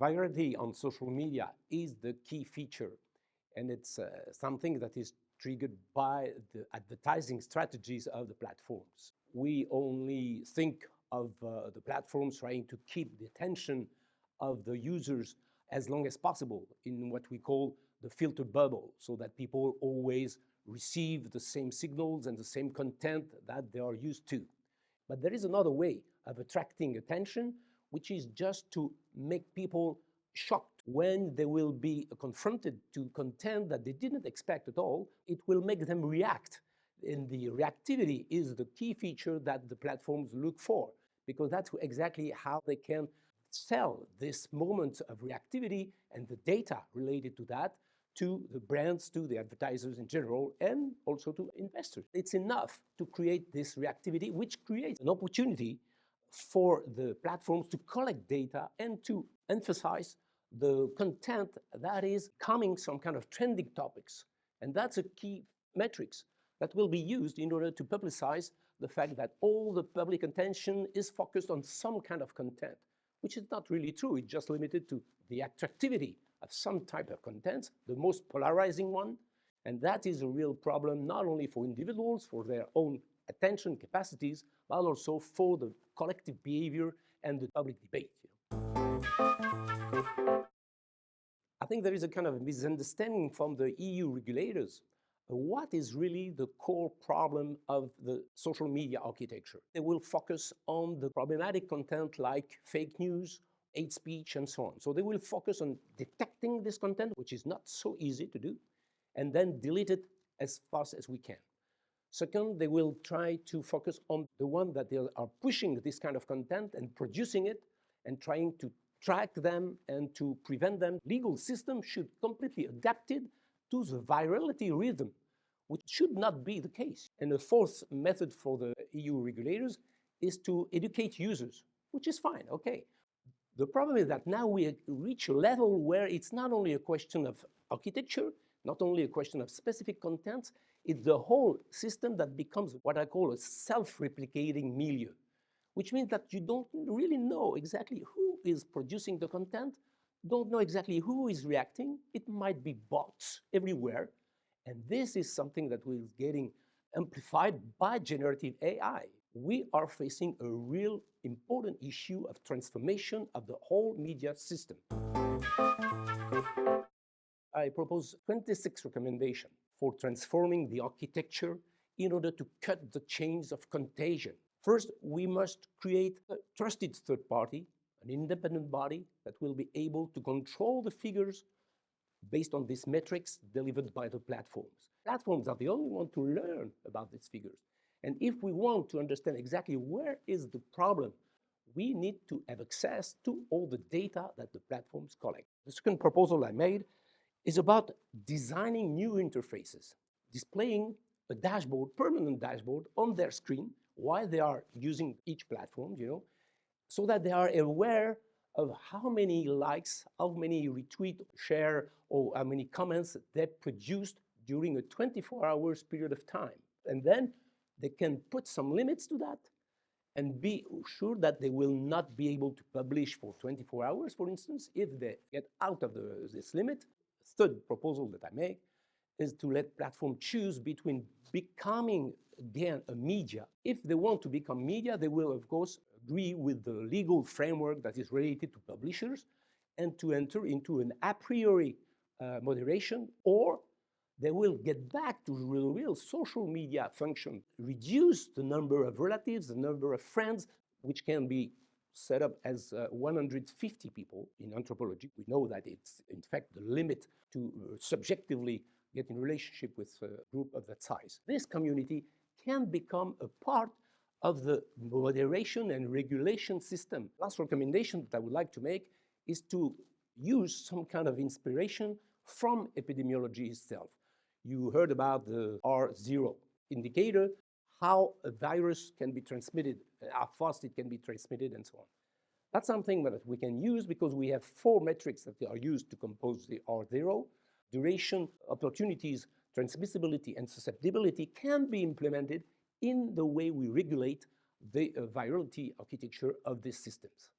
Virality on social media is the key feature, and it's something that is triggered by the advertising strategies of the platforms. We only think of the platforms trying to keep the attention of the users as long as possible in what we call the filter bubble, so that people always receive the same signals and the same content that they are used to. But there is another way of attracting attention, which is just to make people shocked when they will be confronted to content that they didn't expect at all. It will make them react. And the reactivity is the key feature that the platforms look for, because that's exactly how they can sell this moment of reactivity and the data related to that to the brands, to the advertisers in general, and also to investors. It's enough to create this reactivity, which creates an opportunity for the platforms to collect data and to emphasize the content that is coming some kind of trending topics. And that's a key metrics that will be used in order to publicize the fact that all the public attention is focused on some kind of content, which is not really true. It's just limited to the attractivity of some type of content, the most polarizing one. And that is a real problem, not only for individuals, for their own attention capacities, but also for the collective behavior and the public debate. I think there is a kind of misunderstanding from the EU regulators. What is really the core problem of the social media architecture? They will focus on the problematic content like fake news, hate speech, and so on. So they will focus on detecting this content, which is not so easy to do, and then delete it as fast as we can. Second, they will try to focus on the one that they are pushing this kind of content and producing it and trying to track them and to prevent them. Legal system should completely adapt it to the virality rhythm, which should not be the case. And the fourth method for the EU regulators is to educate users, which is fine, okay. The problem is that now we reach a level where it's not only a question of architecture, not only a question of specific contents, it's the whole system that becomes what I call a self-replicating milieu, which means that you don't really know exactly who is producing the content, don't know exactly who is reacting. It might be bots everywhere. And this is something that is getting amplified by generative AI. We are facing a real important issue of transformation of the whole media system. I propose 26 recommendations for transforming the architecture in order to cut the chains of contagion. First, we must create a trusted third party, an independent body that will be able to control the figures based on these metrics delivered by the platforms. Platforms are the only ones to learn about these figures. And if we want to understand exactly where is the problem, we need to have access to all the data that the platforms collect. The second proposal I made is about designing new interfaces, displaying a dashboard, permanent dashboard on their screen while they are using each platform, so that they are aware of how many likes, how many retweet, share, or how many comments they produced during a 24 hours period of time. And then they can put some limits to that and be sure that they will not be able to publish for 24 hours, for instance, if they get out of this limit. Third proposal that I make is to let platforms choose between becoming, again, a media. If they want to become media, they will, of course, agree with the legal framework that is related to publishers and to enter into an a priori moderation, or they will get back to the real social media function, reduce the number of relatives, the number of friends, which can be set up as 150 people in anthropology. We know that it's, in fact, the limit to subjectively get in relationship with a group of that size. This community can become a part of the moderation and regulation system. Last recommendation that I would like to make is to use some kind of inspiration from epidemiology itself. You heard about the R0 indicator, how a virus can be transmitted, how fast it can be transmitted, and so on. That's something that we can use because we have 4 metrics that are used to compose the R0. Duration, opportunities, transmissibility, and susceptibility can be implemented in the way we regulate the virality architecture of these systems.